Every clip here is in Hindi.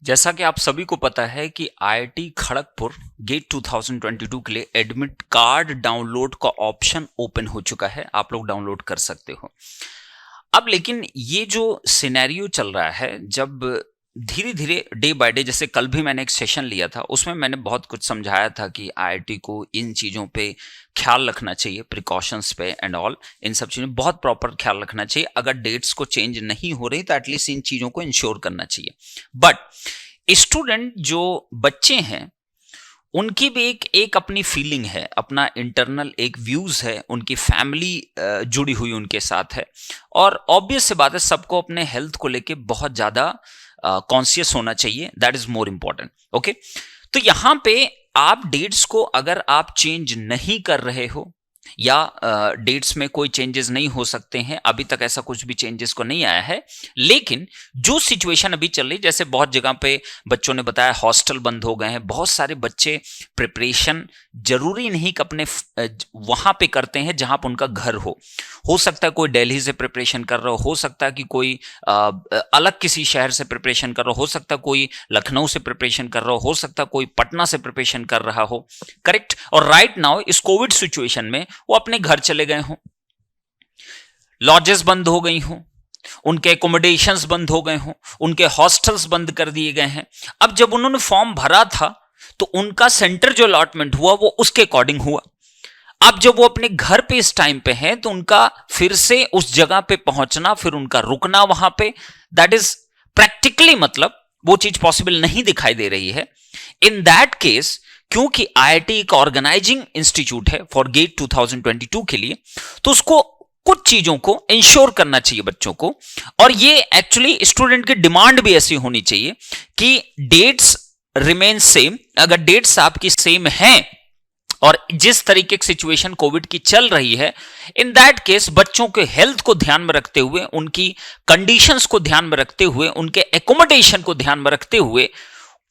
जैसा कि आप सभी को पता है कि आईआईटी खड़गपुर गेट 2022 के लिए एडमिट कार्ड डाउनलोड का ऑप्शन ओपन हो चुका है। आप लोग डाउनलोड कर सकते हो। अब लेकिन ये जो सिनेरियो चल रहा है, जब धीरे धीरे डे बाय डे, जैसे कल भी मैंने एक सेशन लिया था, उसमें मैंने बहुत कुछ समझाया था कि आईआईटी को इन चीज़ों पे ख्याल रखना चाहिए, प्रिकॉशंस पे एंड ऑल, इन सब चीज़ों बहुत प्रॉपर ख्याल रखना चाहिए। अगर डेट्स को चेंज नहीं हो रही तो एटलीस्ट इन चीज़ों को इंश्योर करना चाहिए। बट स्टूडेंट जो बच्चे हैं उनकी भी एक अपनी फीलिंग है, अपना इंटरनल एक व्यूज है, उनकी फैमिली जुड़ी हुई उनके साथ है, और ऑब्वियस से बात है सबको अपने हेल्थ को लेके बहुत ज़्यादा कॉन्शियस होना चाहिए। That is more important. Okay, तो यहां पे आप डेट्स को अगर आप चेंज नहीं कर रहे हो या डेट्स में कोई चेंजेस नहीं हो सकते हैं, अभी तक ऐसा कुछ भी चेंजेस को नहीं आया है, लेकिन जो सिचुएशन अभी चल रही, जैसे बहुत जगह पे बच्चों ने बताया हॉस्टल बंद हो गए हैं, बहुत सारे बच्चे प्रिपरेशन जरूरी नहीं कि अपने वहां पे करते हैं जहां पर उनका घर हो सकता है कोई दिल्ली से प्रिपरेशन कर रहा हो सकता है कि कोई अलग किसी शहर से प्रिपरेशन कर रहा हो सकता है कोई लखनऊ से प्रिपरेशन कर रहा हो सकता है कोई पटना से प्रिपरेशन कर रहा हो, करेक्ट। और राइट नाउ इस कोविड सिचुएशन में वो अपने घर चले गए हों, लॉजेस बंद हो गई हों, उनके एकोमोडेशंस बंद हो गए हों, उनके हॉस्टल्स बंद कर दिए गए हैं। अब जब उन्होंने फॉर्म भरा था तो उनका सेंटर जो अलॉटमेंट हुआ वो उसके अकॉर्डिंग हुआ। अब जब वो अपने घर पे इस टाइम पे हैं तो उनका फिर से उस जगह पे पहुंचना, फिर उनका रुकना वहां पे, दैट इज प्रैक्टिकली मतलब वो चीज पॉसिबल नहीं दिखाई दे रही है। इन दैट केस, क्योंकि आईआईटी एक ऑर्गेनाइजिंग इंस्टीट्यूट है फॉर गेट 2022 के लिए, तो उसको कुछ चीजों को इंश्योर करना चाहिए बच्चों को, और ये एक्चुअली स्टूडेंट की डिमांड भी ऐसी होनी चाहिए कि डेट्स रिमेन सेम। अगर डेट्स आपकी सेम हैं और जिस तरीके की सिचुएशन कोविड की चल रही है, इन दैट केस बच्चों के हेल्थ को ध्यान में रखते हुए, उनकी कंडीशंस को ध्यान में रखते हुए, उनके एकोमोडेशन को ध्यान में रखते हुए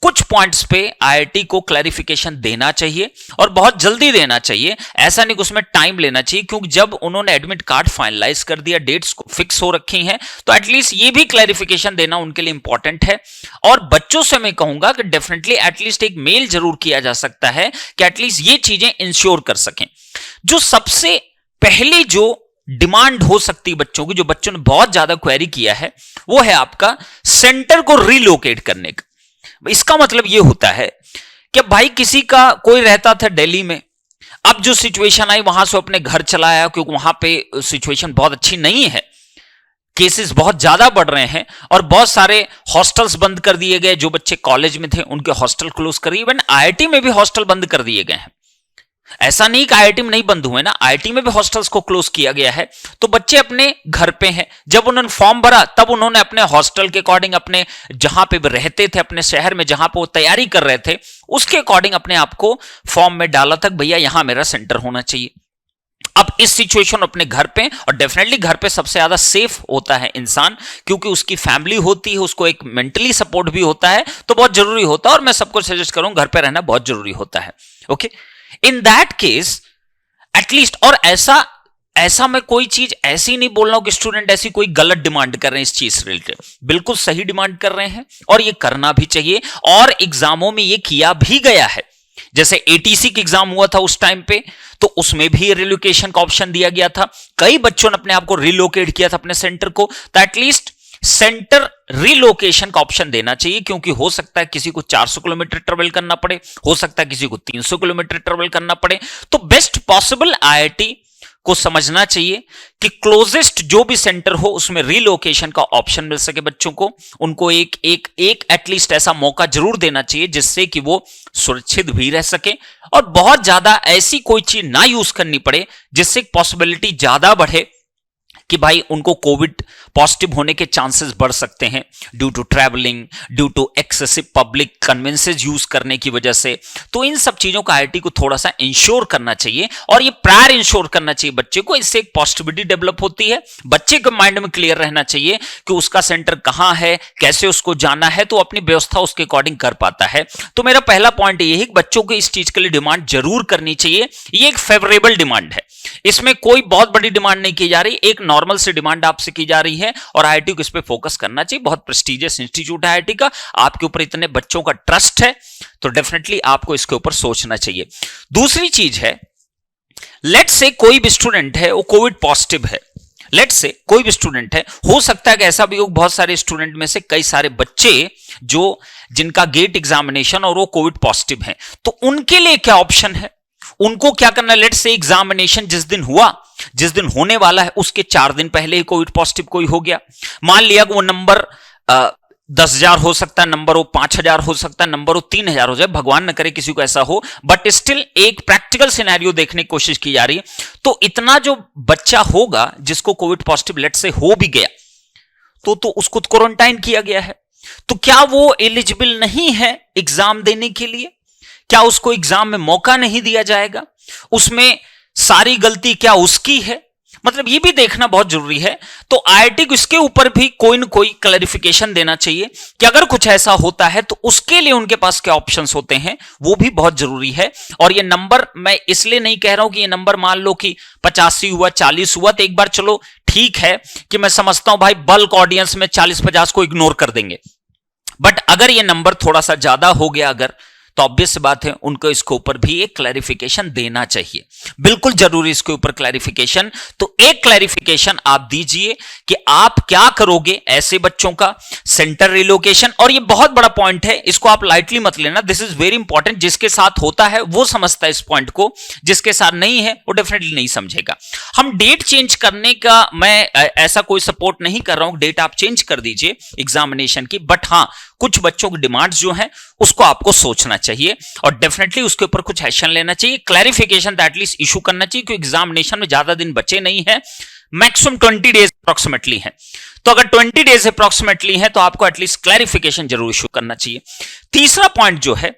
कुछ पॉइंट्स पे आईआईटी को क्लैरिफिकेशन देना चाहिए, और बहुत जल्दी देना चाहिए। ऐसा नहीं कि उसमें टाइम लेना चाहिए, क्योंकि जब उन्होंने एडमिट कार्ड फाइनलाइज कर दिया, डेट्स को फिक्स हो रखी हैं, तो एटलीस्ट ये भी क्लैरिफिकेशन देना उनके लिए इंपॉर्टेंट है। और बच्चों से मैं कहूंगा कि डेफिनेटली एटलीस्ट एक मेल जरूर किया जा सकता है कि एटलीस्ट ये चीजें इंश्योर कर सकें। जो सबसे पहली जो डिमांड हो सकती है बच्चों की, जो बच्चों ने बहुत ज्यादा क्वेरी किया है, वो है आपका सेंटर को रिलोकेट करने का। इसका मतलब यह होता है कि भाई किसी का कोई रहता था दिल्ली में, अब जो सिचुएशन आई वहां से अपने घर चला आया, क्योंकि वहां पे सिचुएशन बहुत अच्छी नहीं है, केसेस बहुत ज्यादा बढ़ रहे हैं, और बहुत सारे हॉस्टल्स बंद कर दिए गए। जो बच्चे कॉलेज में थे उनके हॉस्टल क्लोज कर दिए, इवन आईआईटी में भी हॉस्टल बंद कर दिए गए हैं। ऐसा नहीं कि आईआईटी में नहीं बंद हुए ना, आईआईटी में भी हॉस्टल्स को क्लोज किया गया है। तो बच्चे अपने घर पे हैं, जब उन्होंने फॉर्म भरा तब उन्होंने अपने हॉस्टल के अकॉर्डिंग, अपने जहां पे रहते थे, अपने शहर में जहां पे वो तैयारी कर रहे थे, उसके अकॉर्डिंग अपने आप को फॉर्म में डाला था, भैया यहां मेरा सेंटर होना चाहिए। अब इस सिचुएशन अपने घर पे, और डेफिनेटली घर पे सबसे ज्यादा सेफ होता है इंसान, क्योंकि उसकी फैमिली होती है, उसको एक मेंटली सपोर्ट भी होता है, तो बहुत जरूरी होता है। और मैं सबको सजेस्ट करूंगा घर पे रहना बहुत जरूरी होता है। Okay, in that case at least, और ऐसा मैं कोई चीज ऐसी नहीं बोल रहा हूं कि स्टूडेंट ऐसी कोई गलत डिमांड कर रहे हैं इस चीज से रिलेटेड, बिल्कुल सही डिमांड कर रहे हैं, और ये करना भी चाहिए, और एग्जामों में ये किया भी गया है। जैसे एटीसी का एग्जाम हुआ था उस टाइम पे, तो उसमें भी रिलोकेशन का ऑप्शन दिया गया था। कई बच्चों ने अपने आप को रिलोकेट किया था अपने सेंटर को, तो एटलीस्ट सेंटर रिलोकेशन का ऑप्शन देना चाहिए, क्योंकि हो सकता है किसी को 400 किलोमीटर ट्रेवल करना पड़े, हो सकता है किसी को 300 किलोमीटर ट्रेवल करना पड़े। तो बेस्ट पॉसिबल आईआईटी को समझना चाहिए कि क्लोजेस्ट जो भी सेंटर हो उसमें रिलोकेशन का ऑप्शन मिल सके बच्चों को। उनको एक एटलीस्ट ऐसा मौका जरूर देना चाहिए जिससे कि वो सुरक्षित भी रह सके, और बहुत ज्यादा ऐसी कोई चीज ना यूज करनी पड़े जिससे पॉसिबिलिटी ज्यादा बढ़े कि भाई उनको कोविड पॉजिटिव होने के चांसेस बढ़ सकते हैं, due to travelling, due to excessive public conveyances use करने की वजह से। तो इन सब चीजों का आईआईटी को थोड़ा सा इंश्योर करना चाहिए, और ये प्रायर इंश्योर करना चाहिए बच्चे को। इससे एक पॉजिटिविटी डेवलप होती है, बच्चे के माइंड में क्लियर रहना चाहिए कि उसका सेंटर कहां है, कैसे उसको जाना है, तो अपनी व्यवस्था उसके अकॉर्डिंग कर पाता है। तो मेरा पहला पॉइंट ये है कि बच्चों को इस चीज के लिए डिमांड जरूर करनी चाहिए। ये एक फेवरेबल डिमांड है, इसमें कोई बहुत बड़ी डिमांड नहीं की जा रही, एक नॉर्मल से डिमांड आपसे की जा रही है और आईआईटी को इस पे फोकस करना चाहिए। बहुत प्रेस्टिजियस इंस्टीट्यूट है आईआईटी का, आपके ऊपर इतने बच्चों का ट्रस्ट है, तो डेफिनेटली आपको इसके ऊपर सोचना चाहिए। दूसरी चीज है, लेट्स से कोई भी स्टूडेंट है वो कोविड पॉजिटिव है, लेट्स से कोई भी स्टूडेंट है, हो सकता है कि ऐसा भी हो, बहुत सारे स्टूडेंट में से कई सारे बच्चे जो जिनका गेट एग्जामिनेशन और वो कोविड पॉजिटिव हैं, तो उनके लिए क्या ऑप्शन है, उनको क्या करना है। लेट्स से एग्जामिनेशन जिस दिन हुआ, जिस दिन होने वाला है, उसके 4 दिन पहले ही कोविड पॉजिटिव कोई हो गया, मान लिया कि वो नंबर 10,000 हो सकता है, नंबर वो 5,000 हो सकता है, नंबर वो 3,000 हो जाए, भगवान न करे किसी को ऐसा हो, बट स्टिल एक प्रैक्टिकल सिनेरियो देखने की कोशिश की जा रही है। तो इतना जो बच्चा होगा जिसको कोविड पॉजिटिव लेट से हो भी गया, तो उसको क्वारंटाइन किया गया है, तो क्या वो एलिजिबल नहीं है एग्जाम देने के लिए? क्या उसको एग्जाम में मौका नहीं दिया जाएगा? उसमें सारी गलती क्या उसकी है? मतलब ये भी देखना बहुत जरूरी है। तो आईआईटी को इसके ऊपर भी कोई ना कोई क्लैरिफिकेशन देना चाहिए कि अगर कुछ ऐसा होता है तो उसके लिए उनके पास क्या ऑप्शंस होते हैं, वो भी बहुत जरूरी है। और ये नंबर मैं इसलिए नहीं कह रहा हूं कि ये नंबर मान लो कि 85 हुआ, 40 हुआ, तो एक बार चलो ठीक है कि मैं समझता हूं भाई बल्क ऑडियंस में 40-50 को इग्नोर कर देंगे, बट अगर ये नंबर थोड़ा सा ज्यादा हो गया अगर, तो ऑब्वियस बात है उनको इसके ऊपर भी एक क्लैरिफिकेशन देना चाहिए, बिल्कुल जरूरी इसके ऊपर क्लैरिफिकेशन। तो एक क्लैरिफिकेशन आप दीजिए कि आप क्या करोगे ऐसे बच्चों का सेंटर रिलोकेशन। और ये बहुत बड़ा पॉइंट है, इसको आप लाइटली मत लेना, दिस इज वेरी इंपॉर्टेंट। जिसके साथ होता है वो समझता है इस पॉइंट को, जिसके साथ नहीं है वो डेफिनेटली नहीं समझेगा। हम डेट चेंज करने का मैं ऐसा कोई सपोर्ट नहीं कर रहा हूं, डेट आप चेंज कर दीजिए एग्जामिनेशन की, बट हां कुछ बच्चों की डिमांड्स जो हैं उसको आपको सोचना चाहिए और डेफिनेटली उसके ऊपर कुछ एक्शन लेना चाहिए, क्लैरिफिकेशन एटलीस्ट इशू करना चाहिए, क्योंकि एग्जामिनेशन में ज्यादा दिन बचे नहीं है, मैक्सिमम 20 डेज अप्रोक्सीमेटली है। तो अगर 20 डेज अप्रोक्सीमेटली है तो आपको एटलीस्ट क्लैरिफिकेशन जरूर इशू करना चाहिए। तीसरा पॉइंट जो है,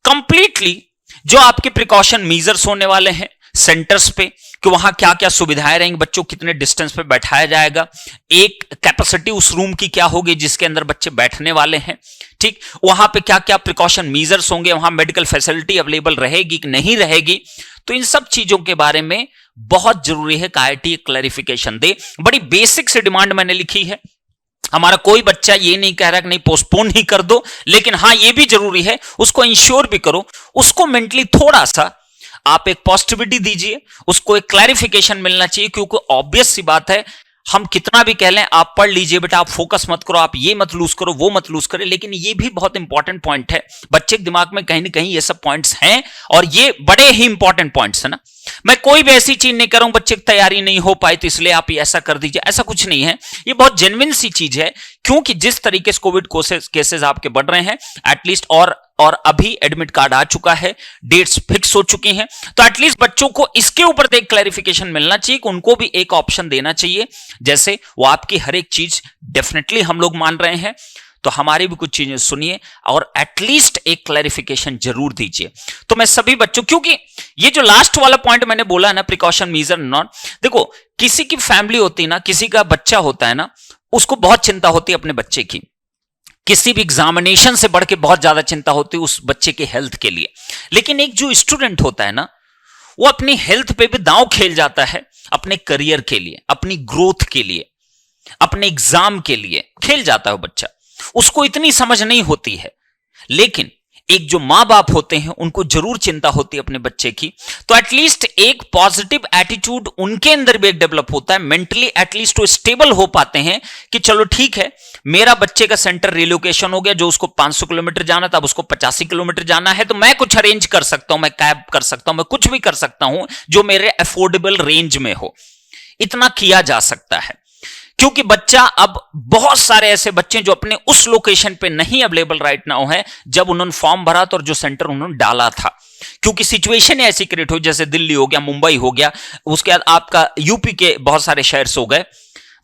कंप्लीटली जो आपके प्रिकॉशन मेजर्स होने वाले हैं सेंटर्स पे, कि वहां क्या क्या सुविधाएं रहेंगी, बच्चों को कितने डिस्टेंस पे बैठाया जाएगा, एक कैपेसिटी उस रूम की क्या होगी जिसके अंदर बच्चे बैठने वाले हैं, ठीक, वहां पे क्या क्या प्रिकॉशन मेजर्स होंगे, वहां मेडिकल फैसिलिटी अवेलेबल रहेगी कि नहीं रहेगी। तो इन सब चीजों के बारे में बहुत जरूरी है कि आईआईटी क्लैरिफिकेशन दे। बड़ी बेसिक से डिमांड मैंने लिखी है, हमारा कोई बच्चा ये नहीं कह रहा कि नहीं पोस्टपोन ही कर दो, लेकिन हां ये भी जरूरी है उसको इंश्योर भी करो, उसको मेंटली थोड़ा सा आप एक पॉजिटिविटी दीजिए, उसको एक क्लैरिफिकेशन मिलना चाहिए। क्योंकि ऑब्वियस सी बात है, हम कितना भी कह लें आप पढ़ लीजिए बेटा, आप फोकस मत करो, आप ये मत लूज करो, वो मत लूज करें, लेकिन ये भी बहुत इंपॉर्टेंट पॉइंट है। बच्चे के दिमाग में कहीं ना कहीं ये सब पॉइंट्स हैं और ये बड़े ही इंपॉर्टेंट पॉइंट्स है ना। मैं कोई भी ऐसी चीज नहीं कर रहा हूं बच्चे की तैयारी नहीं हो पाई तो इसलिए आप ऐसा कर दीजिए, ऐसा कुछ नहीं है। ये बहुत जेन्युइन सी चीज है, क्योंकि जिस तरीके से कोविड केसेस आपके बढ़ रहे हैं, एटलीस्ट और अभी एडमिट कार्ड आ चुका है, डेट्स फिक्स हो चुकी हैं, तो एटलीस्ट बच्चों को इसके ऊपर एक क्लैरिफिकेशन मिलना चाहिए कि उनको भी एक ऑप्शन देना चाहिए। जैसे वो आपकी हर एक चीज डेफिनेटली हम लोग मान रहे हैं, तो हमारी भी कुछ चीजें सुनिए और एटलीस्ट एक क्लैरिफिकेशन जरूर दीजिए। तो मैं सभी बच्चों, क्योंकि ये जो लास्ट वाला पॉइंट मैंने बोला है ना, प्रिकॉशन मेजर नॉट, देखो किसी की फैमिली होती है ना, किसी का बच्चा होता है ना, उसको बहुत चिंता होती है अपने बच्चे की, किसी भी एग्जामिनेशन से बढ़ के बहुत ज्यादा चिंता होती है उस बच्चे के हेल्थ के लिए। लेकिन एक जो स्टूडेंट होता है ना, वो अपनी हेल्थ पे भी दांव खेल जाता है, अपने करियर के लिए, अपनी ग्रोथ के लिए, अपने एग्जाम के लिए खेल जाता है बच्चा, उसको इतनी समझ नहीं होती है। लेकिन एक जो मां बाप होते हैं उनको जरूर चिंता होती है अपने बच्चे की, तो एटलीस्ट एक पॉजिटिव एटीट्यूड उनके अंदर भी एक डेवलप होता है, मेंटली एटलीस्ट वो स्टेबल हो पाते हैं कि चलो ठीक है, मेरा बच्चे का सेंटर रिलोकेशन हो गया, जो उसको 500 किलोमीटर जाना था अब उसको 85 किलोमीटर जाना है, तो मैं कुछ अरेंज कर सकता हूं, मैं कैब कर सकता हूं, मैं कुछ भी कर सकता हूं जो मेरे अफोर्डेबल रेंज में हो। इतना किया जा सकता है, क्योंकि बच्चा, अब बहुत सारे ऐसे बच्चे जो अपने उस लोकेशन पे नहीं अवेलेबल राइट नाउ है जब उन्होंने फॉर्म भरा था और जो सेंटर उन्होंने डाला था, क्योंकि सिचुएशन ऐसी क्रिएट हो, जैसे दिल्ली हो गया, मुंबई हो गया, उसके बाद आपका यूपी के बहुत सारे शहर हो गए,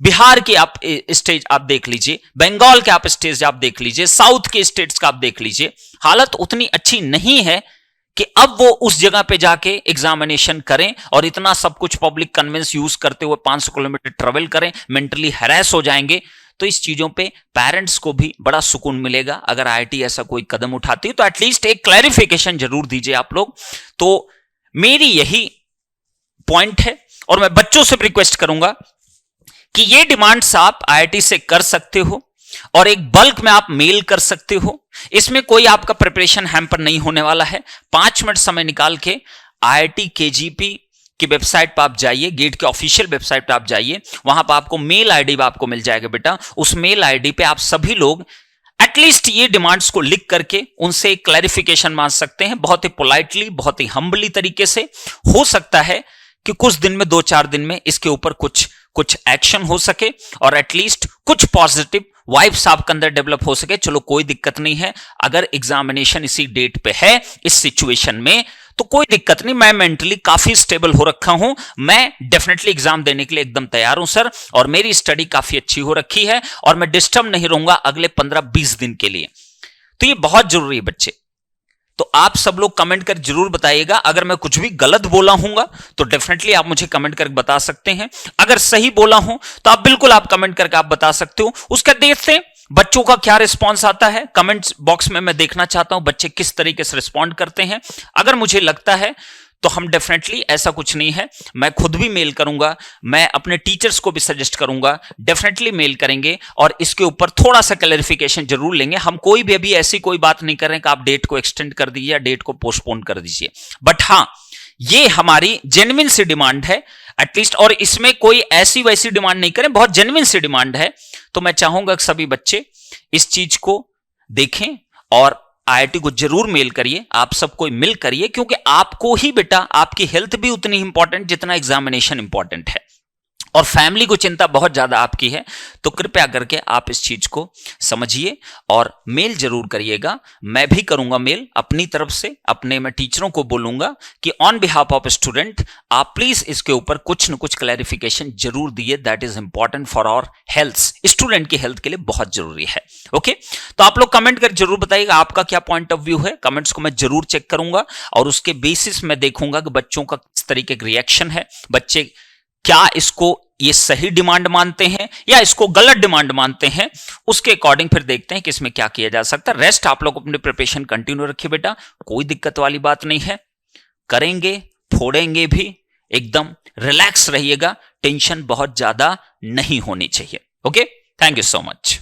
बिहार के आप स्टेज आप देख लीजिए, बंगाल के आप स्टेज आप देख लीजिए, साउथ के स्टेट्स का आप देख लीजिए, हालत उतनी अच्छी नहीं है कि अब वो उस जगह पे जाके एग्जामिनेशन करें और इतना सब कुछ पब्लिक कन्वेंस यूज करते हुए 500 किलोमीटर ट्रेवल करें, मेंटली हैरेस हो जाएंगे। तो इस चीजों पे पेरेंट्स को भी बड़ा सुकून मिलेगा अगर आईआईटी ऐसा कोई कदम उठाती है, तो एटलीस्ट एक क्लैरिफिकेशन जरूर दीजिए आप लोग। तो मेरी यही पॉइंट है और मैं बच्चों से रिक्वेस्ट करूंगा कि ये डिमांड्स आप आईआईटी से कर सकते हो और एक बल्क में आप मेल कर सकते हो। इसमें कोई आपका प्रिपरेशन हैम्पर नहीं होने वाला है। 5 मिनट समय निकाल के आईआईटी केजीपी की वेबसाइट पर आप जाइए, गेट के ऑफिशियल वेबसाइट पर आप जाइए, वहां पर आपको मेल आईडी आपको मिल जाएगा बेटा। उस मेल आईडी पे आप सभी लोग एटलीस्ट ये डिमांड्स को लिख करके उनसे क्लैरिफिकेशन मांग सकते हैं, बहुत ही पोलाइटली, बहुत ही हम्बली तरीके से। हो सकता है कि कुछ दिन में, 2-4 दिन में इसके ऊपर कुछ एक्शन हो सके और एटलीस्ट कुछ पॉजिटिव वाइब्स आपके अंदर डेवलप हो सके। चलो कोई दिक्कत नहीं है, अगर एग्जामिनेशन इसी डेट पे है, इस सिचुएशन में, तो कोई दिक्कत नहीं। मैं मेंटली काफी स्टेबल हो रखा हूं, मैं डेफिनेटली एग्जाम देने के लिए एकदम तैयार हूं सर, और मेरी स्टडी काफी अच्छी हो रखी है और मैं डिस्टर्ब नहीं रहूंगा अगले 15-20 दिन के लिए। तो ये बहुत जरूरी है बच्चे। तो आप सब लोग कमेंट कर जरूर बताइएगा। अगर मैं कुछ भी गलत बोला हूंगा तो डेफिनेटली आप मुझे कमेंट करके बता सकते हैं। अगर सही बोला हूं तो आप बिल्कुल आप कमेंट करके आप बता सकते हो। उसका देखते हैं बच्चों का क्या रिस्पांस आता है। कमेंट्स बॉक्स में मैं देखना चाहता हूं बच्चे किस तरीके से रिस्पॉन्ड करते हैं। अगर मुझे लगता है तो हम डेफिनेटली, ऐसा कुछ नहीं है, मैं खुद भी मेल करूंगा, मैं अपने टीचर्स को भी सजेस्ट करूंगा, डेफिनेटली मेल करेंगे और इसके ऊपर थोड़ा सा क्लैरिफिकेशन जरूर लेंगे। हम कोई भी अभी ऐसी कोई बात नहीं कर रहे हैं कि आप डेट को एक्सटेंड कर दीजिए या डेट को पोस्टपोन कर दीजिए। बट हां, ये हमारी जेन्युइन सी डिमांड है एटलीस्ट, और इसमें कोई ऐसी वैसी डिमांड नहीं करें, बहुत जेन्युइन सी डिमांड है। तो मैं चाहूंगा कि सभी बच्चे इस चीज को देखें और आईआईटी को जरूर मेल करिए, आप सब कोई मिल करिए, क्योंकि आपको ही बेटा, आपकी हेल्थ भी उतनी इंपॉर्टेंट जितना एग्जामिनेशन इंपॉर्टेंट है, और फैमिली को चिंता बहुत ज्यादा आपकी है। तो कृपया करके आप इस चीज को समझिए और मेल जरूर करिएगा। मैं भी करूंगा मेल अपनी तरफ से, अपने मैं टीचरों को बोलूंगा कि ऑन बिहाफ ऑफ स्टूडेंट आप प्लीज इसके ऊपर कुछ न कुछ क्लैरिफिकेशन जरूर दिए। That is important for our health, student की हेल्थ के लिए बहुत जरूरी है। ओके, तो आप लोग कमेंट कर जरूर बताइएगा आपका क्या पॉइंट ऑफ व्यू है। कमेंट्स को मैं जरूर चेक करूंगा और उसके बेसिस में देखूंगा कि बच्चों का किस तरीके का रिएक्शन है, बच्चे क्या इसको ये सही डिमांड मानते हैं या इसको गलत डिमांड मानते हैं। उसके अकॉर्डिंग फिर देखते हैं कि इसमें क्या किया जा सकता है। रेस्ट आप लोग अपने प्रिपरेशन कंटिन्यू रखिए बेटा, कोई दिक्कत वाली बात नहीं है, करेंगे, फोड़ेंगे भी, एकदम रिलैक्स रहिएगा, टेंशन बहुत ज्यादा नहीं होनी चाहिए। Okay, thank you so much.